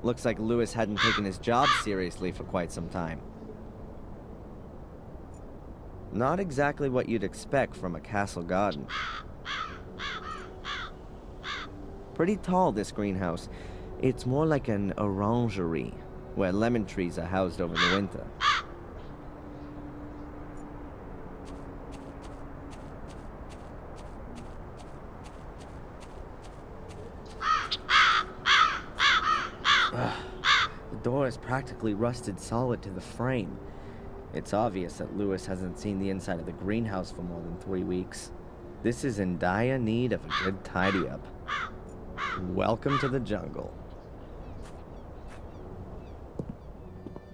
Looks like Lewis hadn't taken his job seriously for quite some time. Not exactly what you'd expect from a castle garden. Pretty tall, this greenhouse. It's more like an orangery, where lemon trees are housed over the winter. The door is practically rusted solid to the frame. It's obvious that Lewis hasn't seen the inside of the greenhouse for more than 3 weeks. This is in dire need of a good tidy-up. Welcome to the jungle.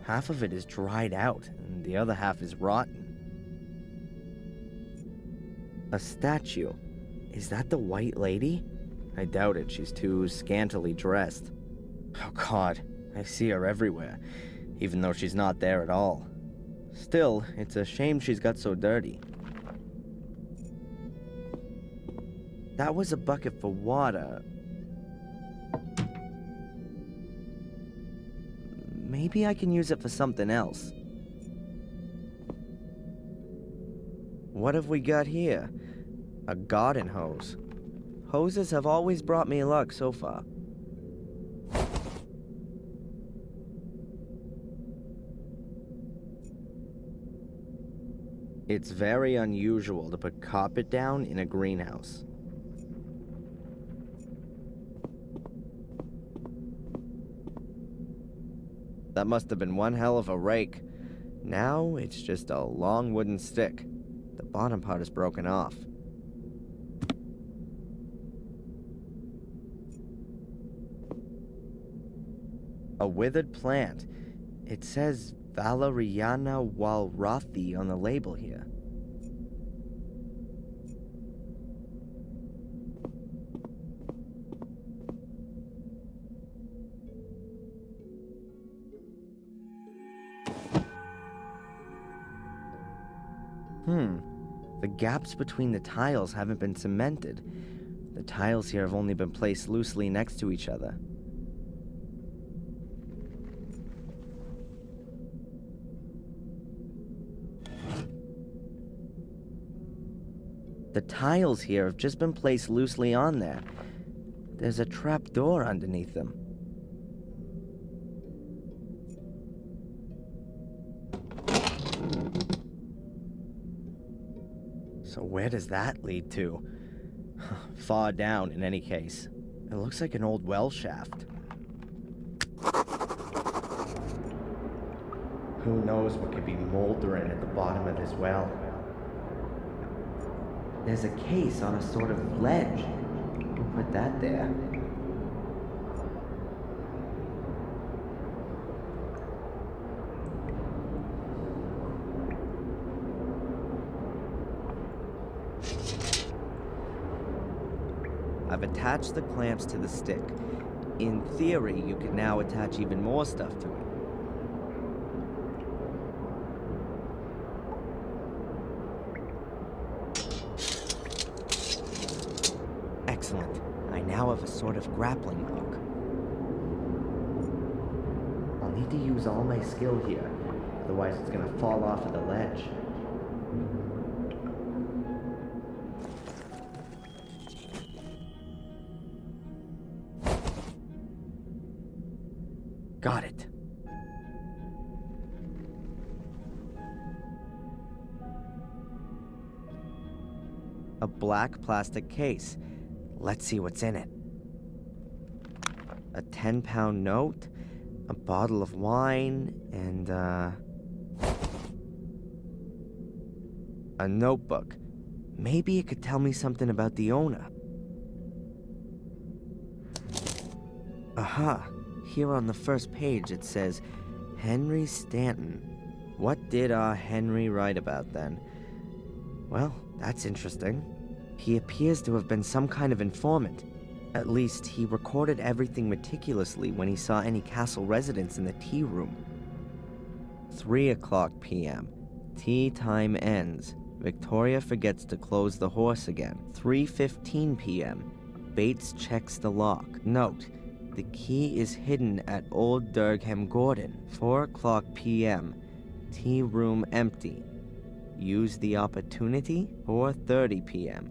Half of it is dried out, and the other half is rotten. A statue. Is that the White Lady? I doubt it, she's too scantily dressed. Oh God, I see her everywhere, even though she's not there at all. Still, it's a shame she's got so dirty. That was a bucket for water. Maybe I can use it for something else. What have we got here? A garden hose. Hoses have always brought me luck so far. It's very unusual to put carpet down in a greenhouse. That must have been one hell of a rake. Now it's just a long wooden stick. The bottom part is broken off. A withered plant. It says Valeriana walrathi on the label here. The gaps between the tiles haven't been cemented. The tiles here have only been placed loosely next to each other. The tiles here have just been placed loosely on there. There's a trap door underneath them. So where does that lead to? Far down, in any case. It looks like an old well shaft. Who knows what could be moldering at the bottom of this well? There's a case on a sort of ledge. Who put that there? I've attached the clamps to the stick. In theory, you can now attach even more stuff to it. Excellent. I now have a sort of grappling hook. I'll need to use all my skill here, otherwise it's gonna fall off of the ledge. Got it. A black plastic case. Let's see what's in it. A 10-pound note, a bottle of wine, and a notebook. Maybe it could tell me something about the owner. Aha! Here on the first page it says, Henry Stanton. What did our Henry write about then? Well, that's interesting. He appears to have been some kind of informant. At least, he recorded everything meticulously when he saw any castle residents in the tea room. 3:00 p.m. Tea time ends. Victoria forgets to close the horse again. 3:15 p.m. Bates checks the lock. Note, The key is hidden at Old Durgham Gordon, 4 o'clock p.m. Tea room empty. Use the opportunity, 4:30 p.m.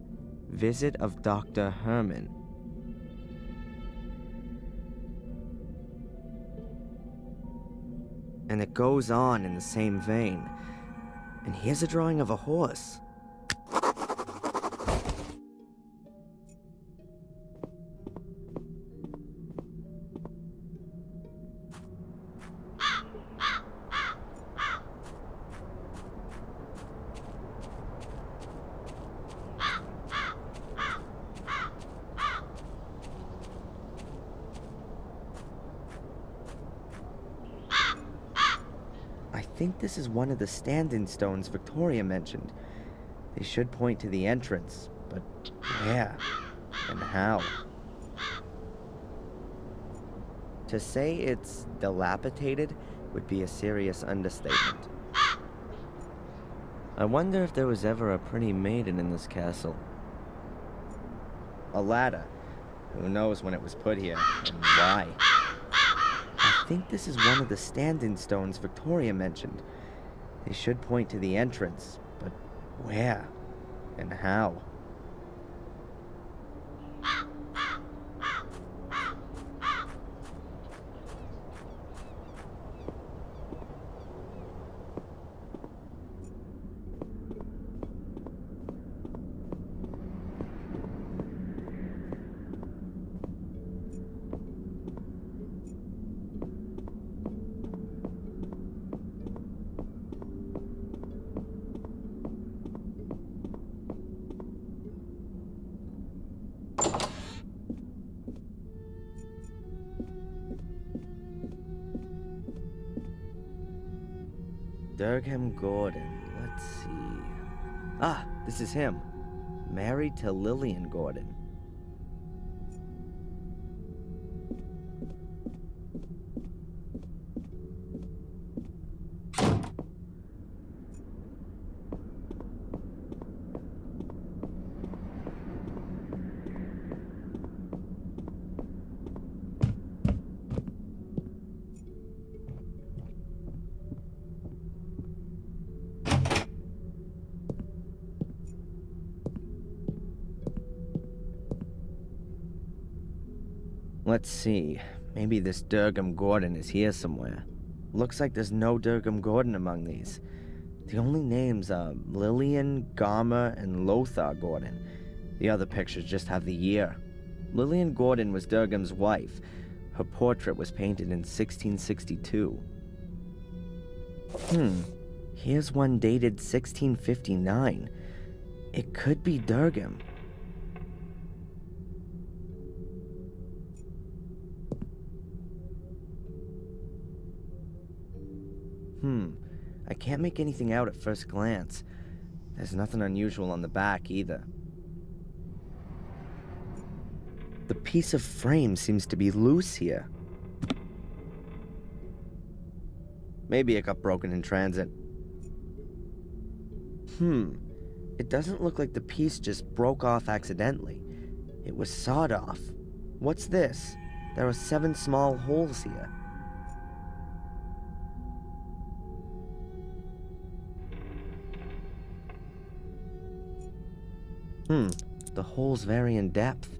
Visit of Dr. Herman. And it goes on in the same vein. And here's a drawing of a horse. I think this is one of the standing stones Victoria mentioned. They should point to the entrance, but where and how? To say it's dilapidated would be a serious understatement. I wonder if there was ever a pretty maiden in this castle. A ladder. Who knows when it was put here and why? I think this is one of the standing stones Victoria mentioned. They should point to the entrance, but where and how? Durgham Gordon, let's see. Ah, this is him. Married to Lillian Gordon. Let's see. Maybe this Durgham Gordon is here somewhere. Looks like there's no Durgham Gordon among these. The only names are Lillian, Garmer, and Lothar Gordon. The other pictures just have the year. Lillian Gordon was Durgham's wife. Her portrait was painted in 1662. Here's one dated 1659. It could be Durgham. I can't make anything out at first glance. There's nothing unusual on the back either. The piece of frame seems to be loose here. Maybe it got broken in transit. It doesn't look like the piece just broke off accidentally. It was sawed off. What's this? There are 7 small holes here. The holes vary in depth.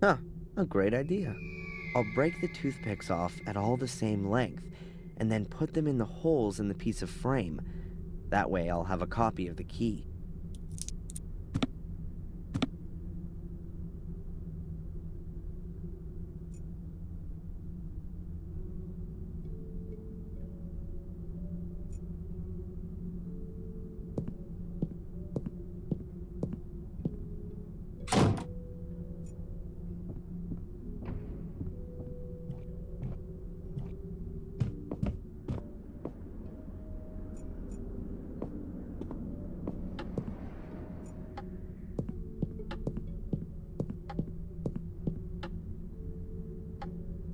Huh, a great idea. I'll break the toothpicks off at all the same length, and then put them in the holes in the piece of frame. That way I'll have a copy of the key.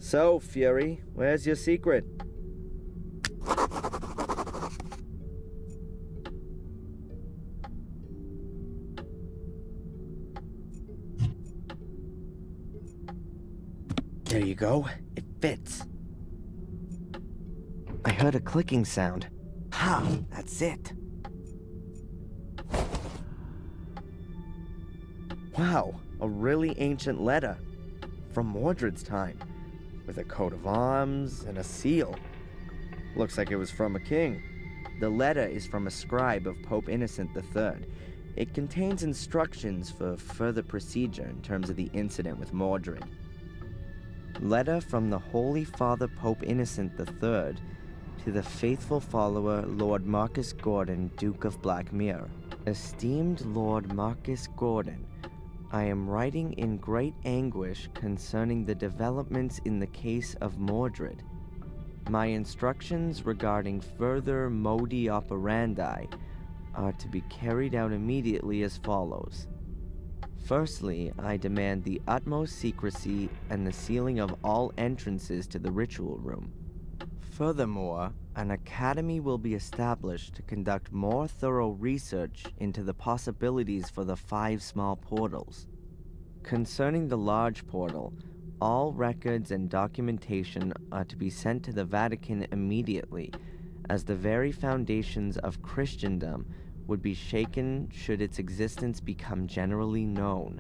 So, Fury, where's your secret? There you go. It fits. I heard a clicking sound. Ha! That's it. Wow, a really ancient letter. From Mordred's time. With a coat of arms and a seal. Looks like it was from a king. The letter is from a scribe of Pope Innocent III. It contains instructions for further procedure in terms of the incident with Mordred. Letter from the Holy Father Pope Innocent III to the faithful follower Lord Marcus Gordon, Duke of Blackmere. Esteemed Lord Marcus Gordon, I am writing in great anguish concerning the developments in the case of Mordred. My instructions regarding further modus operandi are to be carried out immediately as follows. Firstly, I demand the utmost secrecy and the sealing of all entrances to the ritual room. Furthermore, an academy will be established to conduct more thorough research into the possibilities for the 5 small portals. Concerning the large portal, all records and documentation are to be sent to the Vatican immediately, as the very foundations of Christendom would be shaken should its existence become generally known.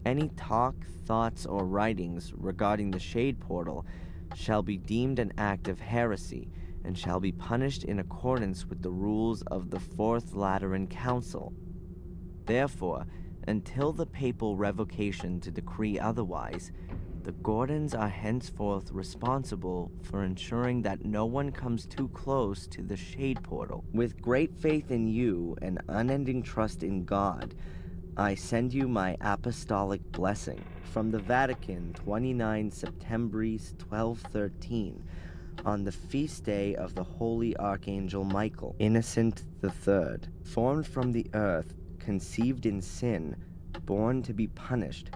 Any talk, thoughts, or writings regarding the Shade Portal shall be deemed an act of heresy and shall be punished in accordance with the rules of the Fourth Lateran Council. Therefore, until the papal revocation to decree otherwise, the Gordons are henceforth responsible for ensuring that no one comes too close to the Shade Portal. With great faith in you and unending trust in God, I send you my apostolic blessing from the Vatican, 29 Septembris 1213, on the feast day of the Holy Archangel Michael, Innocent III, formed from the earth, conceived in sin, born to be punished.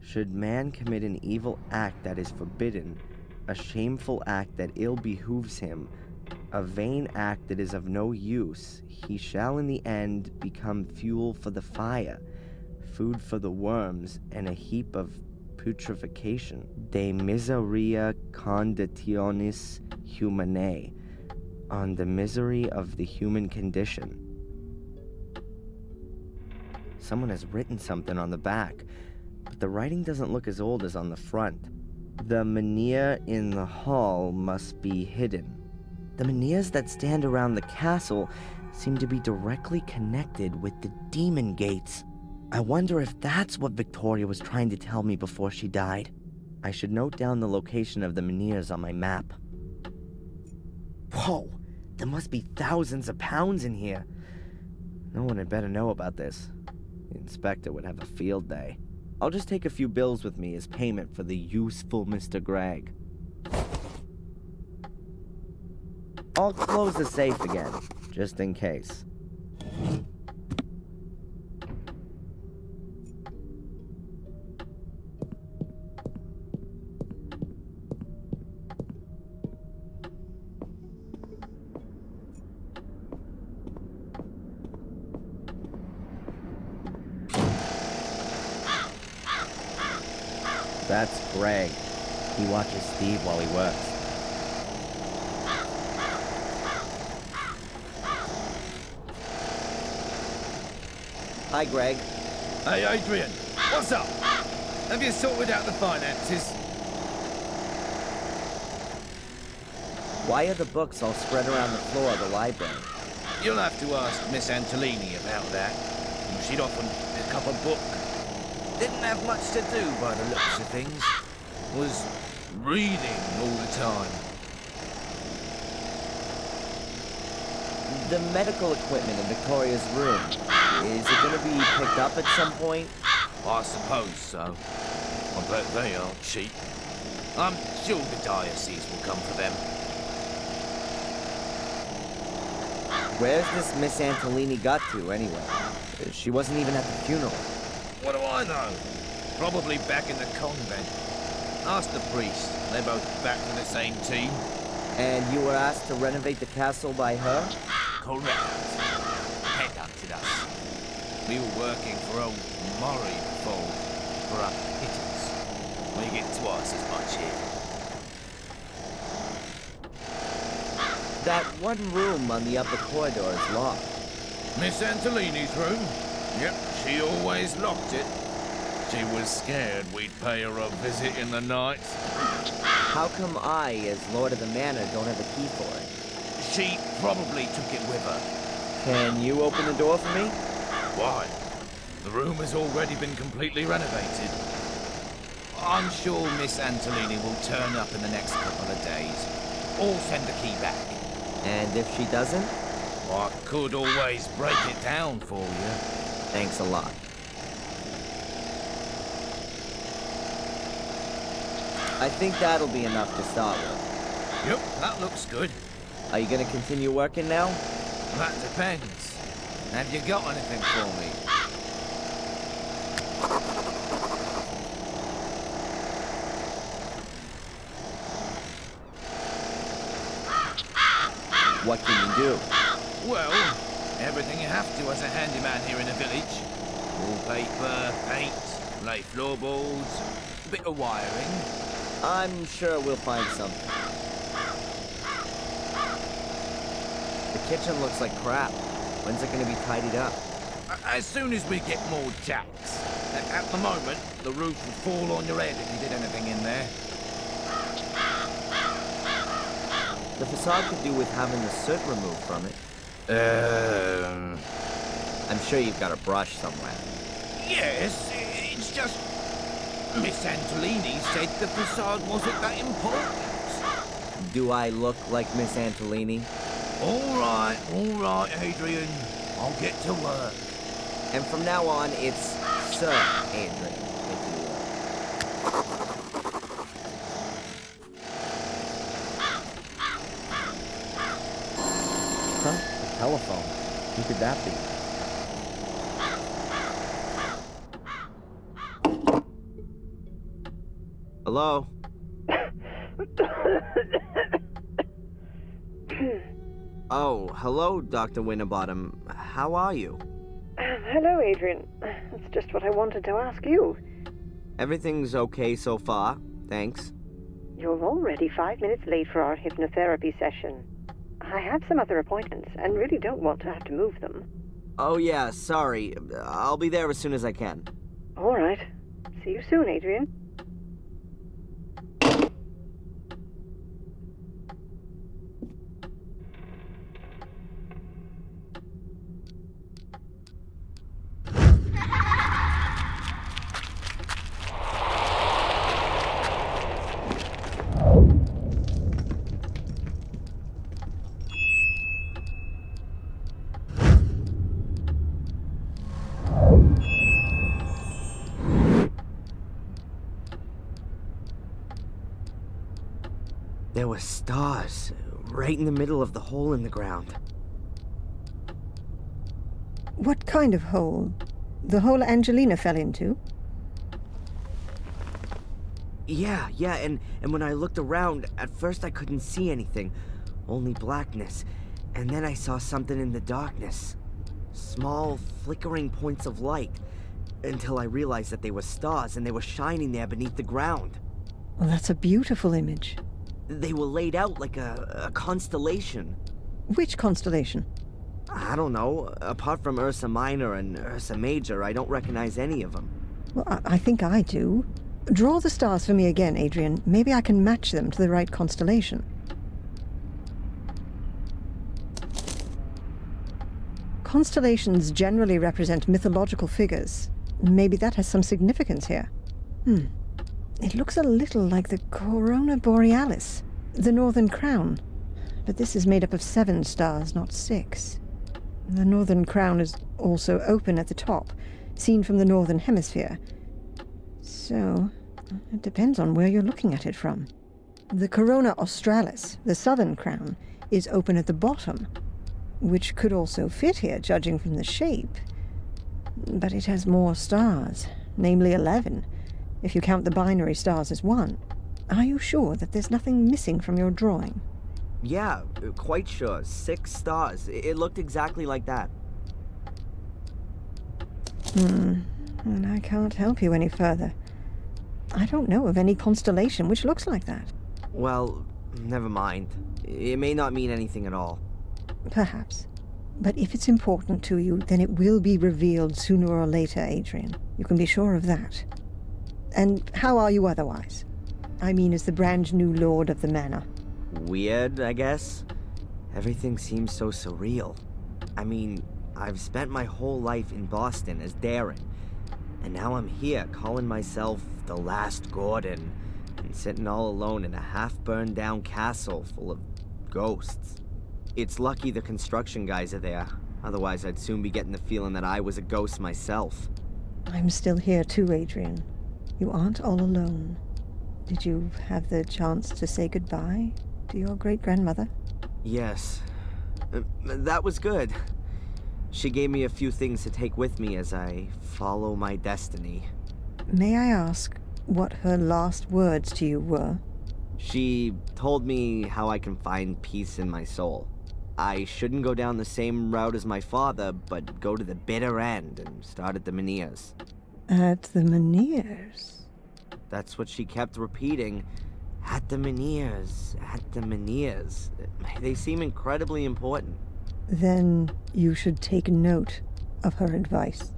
Should man commit an evil act that is forbidden, a shameful act that ill behooves him, a vain act that is of no use, he shall in the end become fuel for the fire, food for the worms, and a heap of putrefaction. De miseria conditionis humanae, on the misery of the human condition. Someone has written something on the back, but the writing doesn't look as old as on the front. The menhir in the hall must be hidden. The menhirs that stand around the castle seem to be directly connected with the demon gates. I wonder if that's what Victoria was trying to tell me before she died. I should note down the location of the menhirs on my map. Whoa, there must be thousands of pounds in here. No one had better know about this. The inspector would have a field day. I'll just take a few bills with me as payment for the useful Mr. Gregg. I'll close the safe again, just in case. That's Gregg. He watches Steve while he works. Hi, Gregg. Hey, Adrian. What's up? Have you sorted out the finances? Why are the books all spread around the floor of the library? You'll have to ask Miss Antolini about that. She'd often pick up a book. Didn't have much to do by the looks of things. Was reading all the time. The medical equipment in Victoria's room, is it going to be picked up at some point? I suppose so. I bet they aren't cheap. I'm sure the diocese will come for them. Where's this Miss Antolini got to, anyway? She wasn't even at the funeral. What do I know? Probably back in the convent. Ask the priest. They're both back to the same team. And you were asked to renovate the castle by her? Correct. Headhunted us. We were working for old Murray before, for a pittance. We get twice as much here. That one room on the upper corridor is locked. Miss Antolini's room? Yep, she always locked it. She was scared we'd pay her a visit in the night. How come I, as Lord of the Manor, don't have a key for it? She probably took it with her. Can you open the door for me? Why? The room has already been completely renovated. I'm sure Miss Antolini will turn up in the next couple of days. Or send the key back. And if she doesn't? I could always break it down for you. Thanks a lot. I think that'll be enough to start with. Yep, that looks good. Are you gonna continue working now? That depends. Have you got anything for me? What can you do? Well, everything you have to as a handyman here in the village. Wallpaper, paint, lay floorboards, a bit of wiring. I'm sure we'll find something. The kitchen looks like crap. When's it gonna be tidied up? As soon as we get more jacks. At the moment, the roof would fall on your head if you did anything in there. The facade could do with having the soot removed from it. I'm sure you've got a brush somewhere. Yes, it's just... Miss Antolini said the facade wasn't that important. Do I look like Miss Antolini? All right, Adrian. I'll get to work. And from now on, it's Sir Adrian, if you will. Huh? A telephone. Who could that be? Hello? Oh, hello, Dr. Winterbottom. How are you? Hello, Adrian. That's just what I wanted to ask you. Everything's okay so far, thanks. You're already 5 minutes late for our hypnotherapy session. I have some other appointments and really don't want to have to move them. Oh yeah, sorry. I'll be there as soon as I can. All right. See you soon, Adrian. There were stars right in the middle of the hole in the ground. What kind of hole? The hole Angelina fell into? Yeah, and when I looked around, at first I couldn't see anything, only blackness. And then I saw something in the darkness. Small, flickering points of light, until I realized that they were stars and they were shining there beneath the ground. Well, that's a beautiful image. They were laid out like a constellation. Which constellation? I don't know. Apart from Ursa Minor and Ursa Major, I don't recognize any of them. Well, I think I do. Draw the stars for me again, Adrian. Maybe I can match them to the right constellation. Constellations generally represent mythological figures. Maybe that has some significance here. It looks a little like the Corona Borealis, the Northern Crown. But this is made up of 7 stars, not 6. The Northern Crown is also open at the top, seen from the Northern Hemisphere. So, it depends on where you're looking at it from. The Corona Australis, the Southern Crown, is open at the bottom, which could also fit here, judging from the shape. But it has more stars, namely 11, if you count the binary stars as 1. Are you sure that there's nothing missing from your drawing? Yeah, quite sure. 6 stars. It looked exactly like that. And I can't help you any further. I don't know of any constellation which looks like that. Well, never mind. It may not mean anything at all. Perhaps. But if it's important to you, then it will be revealed sooner or later, Adrian. You can be sure of that. And how are you otherwise? I mean, as the brand new lord of the manor. Weird, I guess. Everything seems so surreal. I mean, I've spent my whole life in Boston as Darren, and now I'm here calling myself the Last Gordon, and sitting all alone in a half-burned down castle full of ghosts. It's lucky the construction guys are there, otherwise I'd soon be getting the feeling that I was a ghost myself. I'm still here too, Adrian. You aren't all alone. Did you have the chance to say goodbye to your great-grandmother? Yes. That was good. She gave me a few things to take with me as I follow my destiny. May I ask what her last words to you were? She told me how I can find peace in my soul. I shouldn't go down the same route as my father, but go to the bitter end and start at the Menhirs. At the Menhirs? That's what she kept repeating. At the Menhirs, at the Menhirs. They seem incredibly important. Then you should take note of her advice.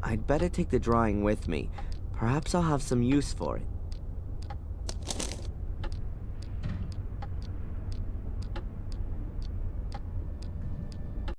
I'd better take the drawing with me. Perhaps I'll have some use for it.